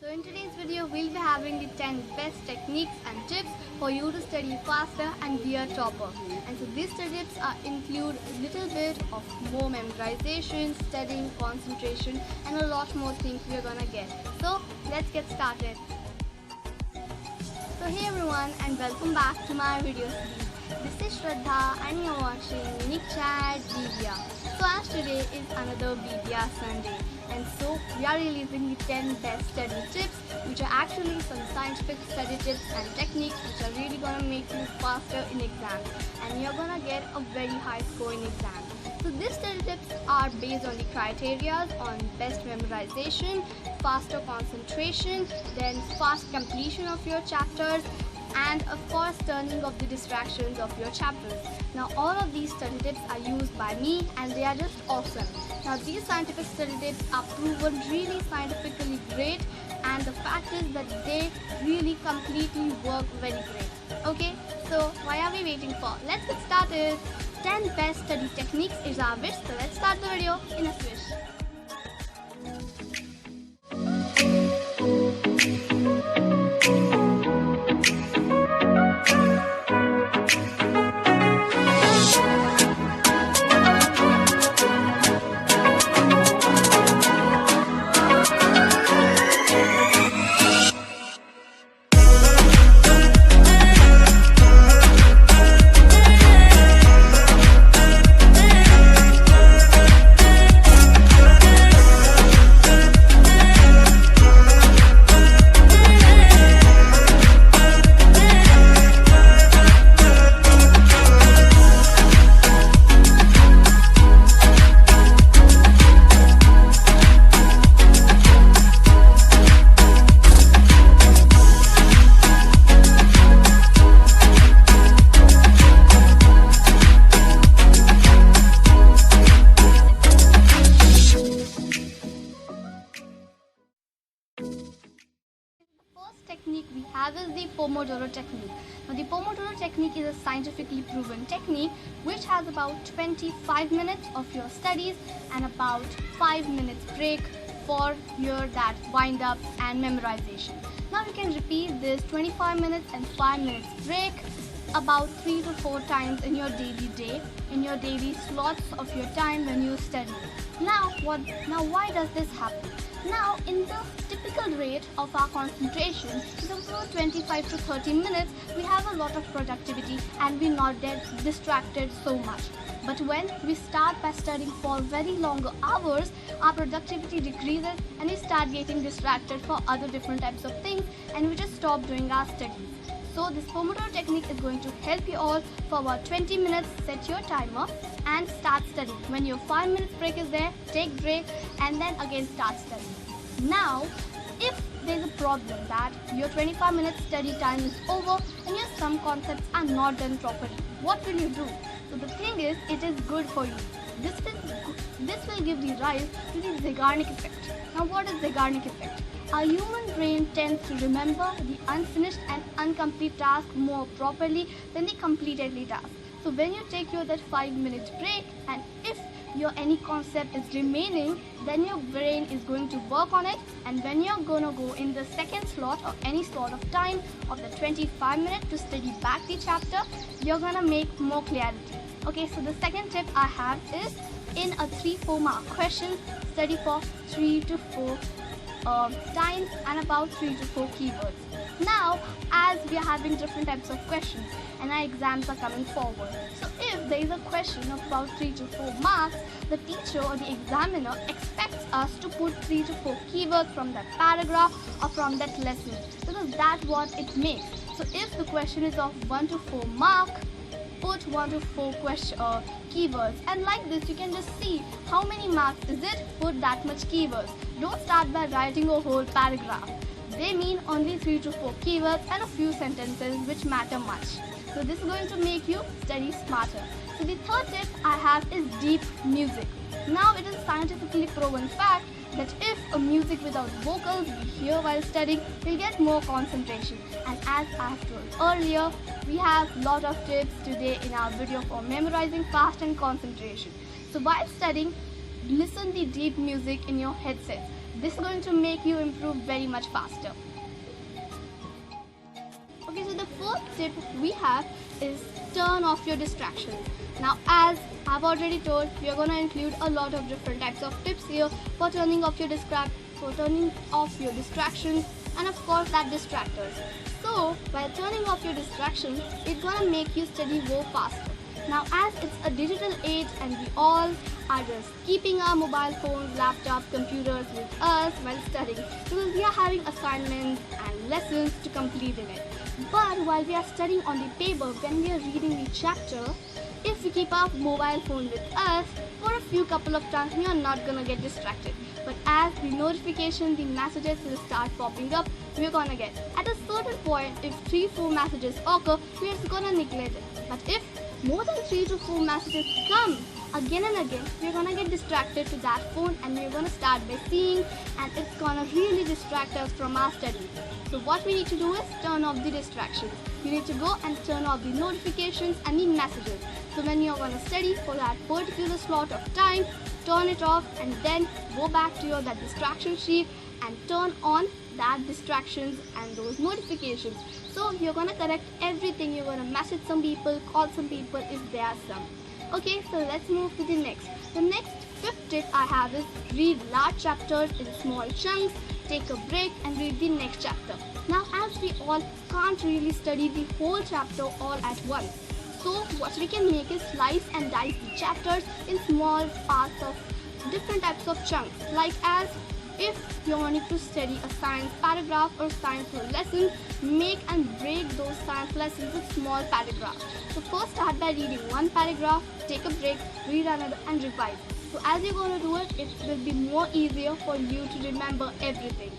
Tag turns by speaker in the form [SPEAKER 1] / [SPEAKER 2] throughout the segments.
[SPEAKER 1] So in today's video, we'll be having the 10 best techniques and tips for you to study faster and be a topper. And so these tips include a little bit of more memorization, studying, concentration, and a lot more things we're gonna get. So let's get started. So hey everyone, and welcome back to my video series. This is Shraddha and you're watching UniqueChat BBR. So as today is another BBR Sunday, and so we are releasing the 10 best study tips, which are actually some scientific study tips and techniques which are really gonna make you faster in exams, and you're gonna get a very high score in exams. So these study tips are based on the criteria on best memorization, faster concentration, then fast completion of your chapters, and of course turning off the distractions of your chapters. Now all of these study tips are used by me and they are just awesome. Now these scientific study tips are proven really scientifically great, and the fact is that they really completely work very great. Okay, so why are we waiting for? Let's get started. 10 best study techniques is our wish, so let's start the video in a swish. Technique we have is the Pomodoro technique. Now the Pomodoro technique is a scientifically proven technique which has about 25 minutes of your studies and about 5 minutes break for your that wind up and memorization. Now you can repeat this 25 minutes and 5 minutes break about 3 to 4 times in your daily day, in your daily slots of your time when you study. Now why does this happen? Now, in the typical rate of our concentration is about 25 to 30 minutes, we have a lot of productivity and we not get distracted so much. But when we start by studying for very longer hours, our productivity decreases and we start getting distracted for other different types of things, and we just stop doing our studies. So this Pomodoro technique is going to help you all for about 20 minutes. Set your timer and start studying. When your 5 minutes break is there, take break and then again start studying. Now, if there is a problem that your 25 minutes study time is over and your some concepts are not done properly, what will you do? So the thing is, it is good for you. This will give the rise to the Zeigarnik effect. Now what is Zeigarnik effect? Our human brain tends to remember the unfinished and incomplete task more properly than the completedly task. So when you take your that 5 minute break, and if your any concept is remaining, then your brain is going to work on it, and when you're gonna go in the second slot or any slot of time of the 25 minutes to study back the chapter, you're gonna make more clarity. Okay, so the second tip I have is in a 3-4 mark question, study for 3 to 4 times and about 3 to 4 keywords. Now, as we are having different types of questions and our exams are coming forward, so if there is a question of about 3 to 4 marks, the teacher or the examiner expects us to put 3 to 4 keywords from that paragraph or from that lesson, because that's what it makes. So if the question is of 1 to 4 mark, put 1 to 4 keywords, and like this you can just see how many marks is it, put that much keywords. Don't start by writing a whole paragraph. They mean only 3 to 4 keywords and a few sentences which matter much. So this is going to make you study smarter. So the third tip I have is deep music. Now it is scientifically proven fact that if a music without vocals we hear while studying, we'll get more concentration. And as I have told earlier, we have lot of tips today in our video for memorizing fast and concentration. So while studying, listen the deep music in your headset. This is going to make you improve very much faster. Okay, so the first tip we have is turn off your distractions. Now, as I've already told, we are going to include a lot of different types of tips here for turning off your distractions, and of course that distractors. So, by turning off your distractions, it's going to make you study more faster. Now, as it's a digital age and we all are just keeping our mobile phones, laptops, computers with us while studying, because we are having assignments and lessons to complete in it. But while we are studying on the paper, when we are reading the chapter, if we keep our mobile phone with us for a couple of times, we are not gonna get distracted. But as the notification, the messages will start popping up, we're gonna get. At a certain point, if 3-4 messages occur, we are gonna neglect it. But if more than 3 to 4 messages come again and again, we're gonna get distracted to that phone, and we're gonna start by seeing, and it's gonna really distract us from our studies. So what we need to do is turn off the distractions. You need to go and turn off the notifications and the messages. So when you're gonna study for that particular slot of time, turn it off and then go back to that distraction sheet and turn on that distractions and those notifications. So you're gonna correct everything. You're gonna message some people, call some people if there are some. Okay, so let's move to the next. The next fifth tip I have is read large chapters in small chunks, take a break and read the next chapter. Now, as we all can't really study the whole chapter all at once, so what we can make is slice and dice the chapters in small parts of different types of chunks. Like as if you're wanting to study a science paragraph or science lesson, make and break those science lessons in small paragraphs. So first start by reading one paragraph, take a break, read another and revise. So as you're going to do it, it will be more easier for you to remember everything.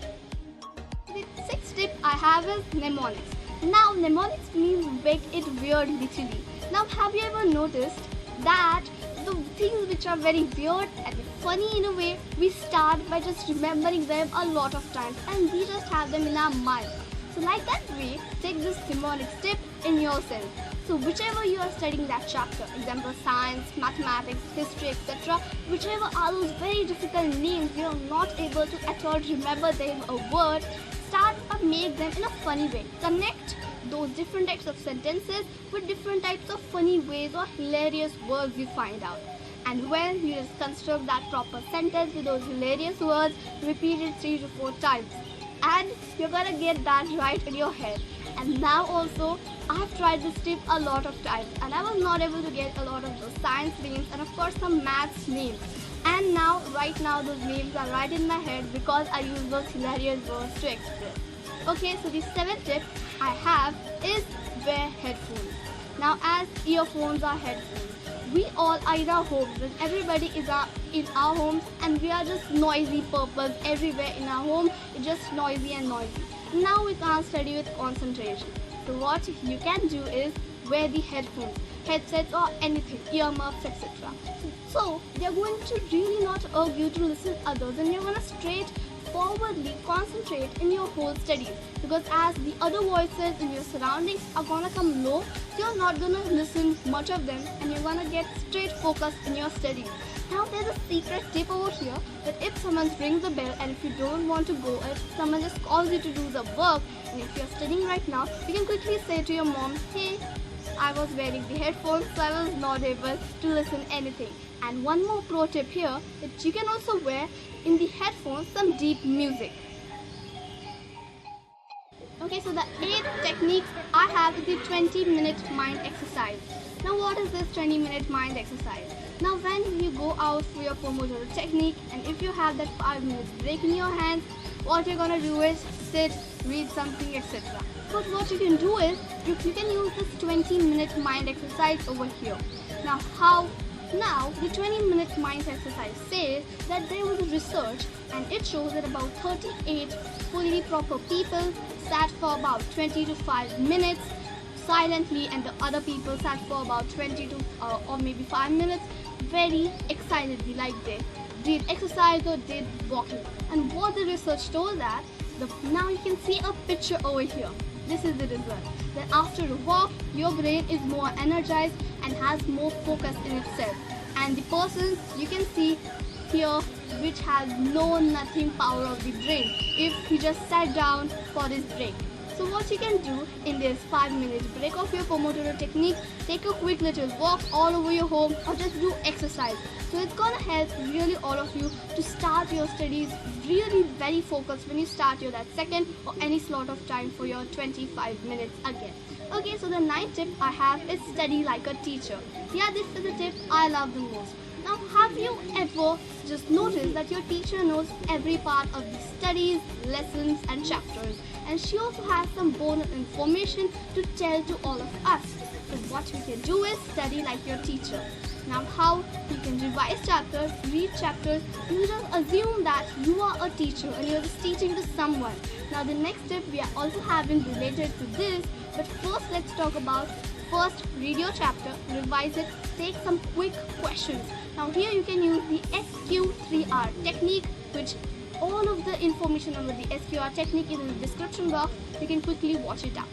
[SPEAKER 1] The sixth tip I have is mnemonics. Now, mnemonics means make it weird literally. Now, have you ever noticed that the things which are very weird and funny in a way, we start by just remembering them a lot of times and we just have them in our mind. So like that way, take this mnemonics tip in yourself. So whichever you are studying that chapter, example science, mathematics, history, etc., whichever are those very difficult names you are not able to at all remember them a word, start or make them in a funny way. Connect those different types of sentences with different types of funny ways or hilarious words you find out. And when you just construct that proper sentence with those hilarious words, repeat it 3 to 4 times. And you're gonna get that right in your head. And now also, I've tried this tip a lot of times and I was not able to get a lot of those science names and of course some maths names. And now, right now, those names are right in my head because I use those hilarious words to express. Okay, so the seventh tip I have is wear headphones. Now, as earphones are headphones, we all are in our homes and everybody is in our homes and we are just noisy purples everywhere in our home. It's just noisy and noisy. Now we can't study with concentration. So what you can do is wear the headphones, headsets or anything, earmuffs, etc. So they're going to really not urge you to listen to others and you're going to straightforwardly concentrate in your whole studies, because as the other voices in your surroundings are going to come low, you're not going to listen much of them and you're going to get straight focused in your studies. Now there's a secret tip over here that if someone rings the bell and if you don't want to go, if someone just calls you to do the work and if you're studying right now, you can quickly say to your mom, hey, I was wearing the headphones so I was not able to listen anything. And one more pro tip here, that you can also wear in the headphones some deep music. Okay, so the 8th technique I have is the 20-minute mind exercise. Now what is this 20-minute mind exercise? Now when you go out for your Pomodoro technique and if you have that 5 minutes break in your hands, what you're gonna do is sit, read something, etc. But what you can do is, you can use this 20-minute mind exercise over here. Now how? Now the 20-minute mind exercise says that there was a research and it shows that about 38 fully proper people sat for about 20 to 5 minutes silently and the other people sat for about 20 to or maybe 5 minutes very excitedly, like they did exercise or did walking. And what the research told that, now you can see a picture over here. This is the result. That after a walk, your brain is more energized and has more focus in itself. And the persons you can see here which has no nothing power of the brain if he just sat down for his break. So what you can do in this 5-minute break of your Pomodoro technique, take a quick little walk all over your home or just do exercise. So it's gonna help really all of you to start your studies really very focused when you start your that second or any slot of time for your 25 minutes again. Okay, so the 9th tip I have is study like a teacher. Yeah, this is the tip I love the most. Now, have you ever just noticed that your teacher knows every part of the studies, lessons and chapters, and she also has some bonus information to tell to all of us. So what we can do is study like your teacher. Now how you can revise chapters, read chapters, you just assume that you are a teacher and you're just teaching to someone. Now the next tip we are also having related to this, but first let's talk about first read your chapter, revise it, take some quick questions. Now here you can use the SQ3R technique, which all of the information about the SQR technique is in the description box. You can quickly watch it out.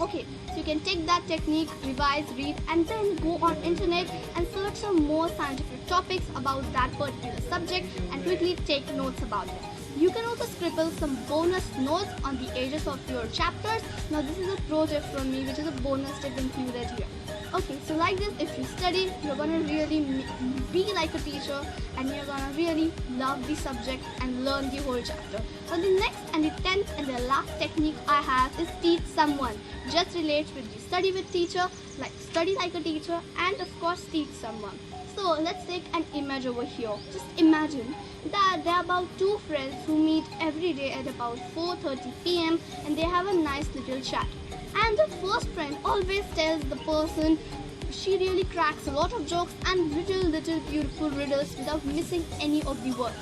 [SPEAKER 1] Okay, so you can take that technique, revise, read, and then go on internet and search some more scientific topics about that particular subject and quickly take notes about it. You can also scribble some bonus notes on the edges of your chapters. Now this is a pro tip from me, which is a bonus tip included here. Okay, so like this, if you study, you're gonna really be like a teacher and you're gonna really love the subject and learn the whole chapter. So the next and the 10th and the last technique I have is teach someone. Just relate with the study with teacher, like study like a teacher, and of course teach someone. So let's take an image over here. Just imagine that there are about two friends who meet every day at about 4:30 p.m. and they have a nice little chat. And the first friend always tells the person she really cracks a lot of jokes and little beautiful riddles without missing any of the words.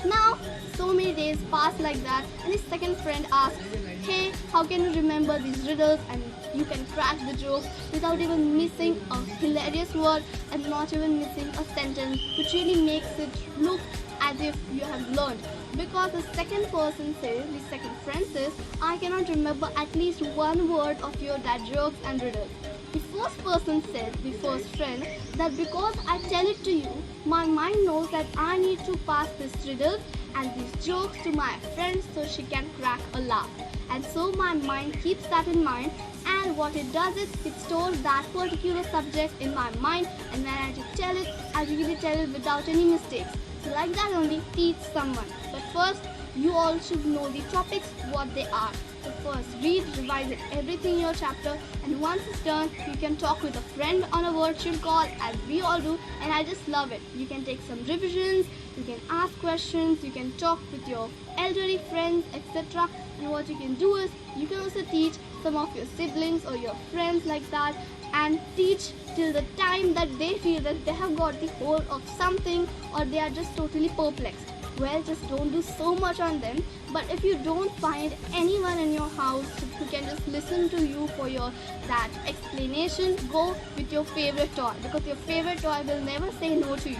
[SPEAKER 1] Now, so many days pass like that and his second friend asks, hey, how can you remember these riddles and you can crack the jokes without even missing a hilarious word and not even missing a sentence, which really makes it look as if you have learned. Because the second person says, the second friend says, I cannot remember at least one word of your dad jokes and riddles. The first person said, the first friend, that because I tell it to you, my mind knows that I need to pass this riddle and these jokes to my friend so she can crack a laugh. And so my mind keeps that in mind, and what it does is it stores that particular subject in my mind, and when I just tell it, I really tell it without any mistakes. So like that only, teach someone. But first, you all should know the topics, what they are. So first, read, revise it, everything in your chapter, and once it's done, you can talk with a friend on a virtual call, as we all do, and I just love it. You can take some revisions, you can ask questions, you can talk with your elderly friends, etc. And what you can do is, you can also teach some of your siblings or your friends like that, and teach till the time that they feel that they have got the hold of something or they are just totally perplexed. Well, just don't do so much on them, but if you don't find anyone in your house who can just listen to you for your that explanation, go with your favorite toy, because your favorite toy will never say no to you.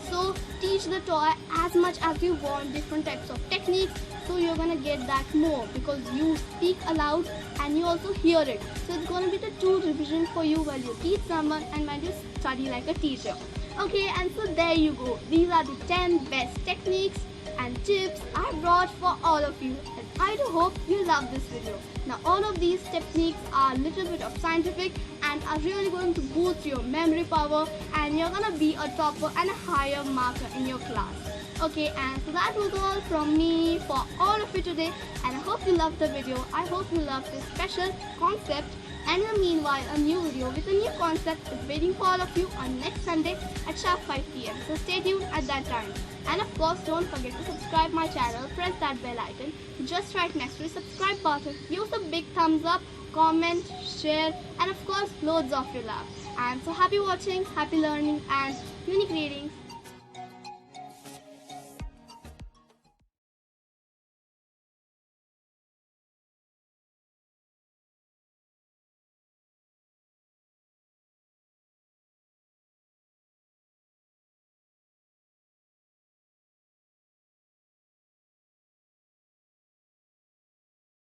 [SPEAKER 1] So teach the toy as much as you want, different types of techniques, so you're gonna get that more because you speak aloud and you also hear it. So it's gonna be the two revision for you while you teach someone and while you study like a teacher. Okay, and so there you go. These are the 10 best techniques and tips I brought for all of you, and I do hope you love this video. Now all of these techniques are a little bit of scientific and are really going to boost your memory power, and you're gonna be a topper and a higher marker in your class. Okay, and so that was all from me for all of you today, and I hope you loved the video. I hope you loved this special concept. And in the meanwhile, a new video with a new concept is waiting for all of you on next Sunday at sharp 5 p.m. So stay tuned at that time. And of course, don't forget to subscribe my channel. Press that bell icon just right next to the subscribe button. Give us a big thumbs up, comment, share, and of course, loads of your love. And so happy watching, happy learning, and unique readings.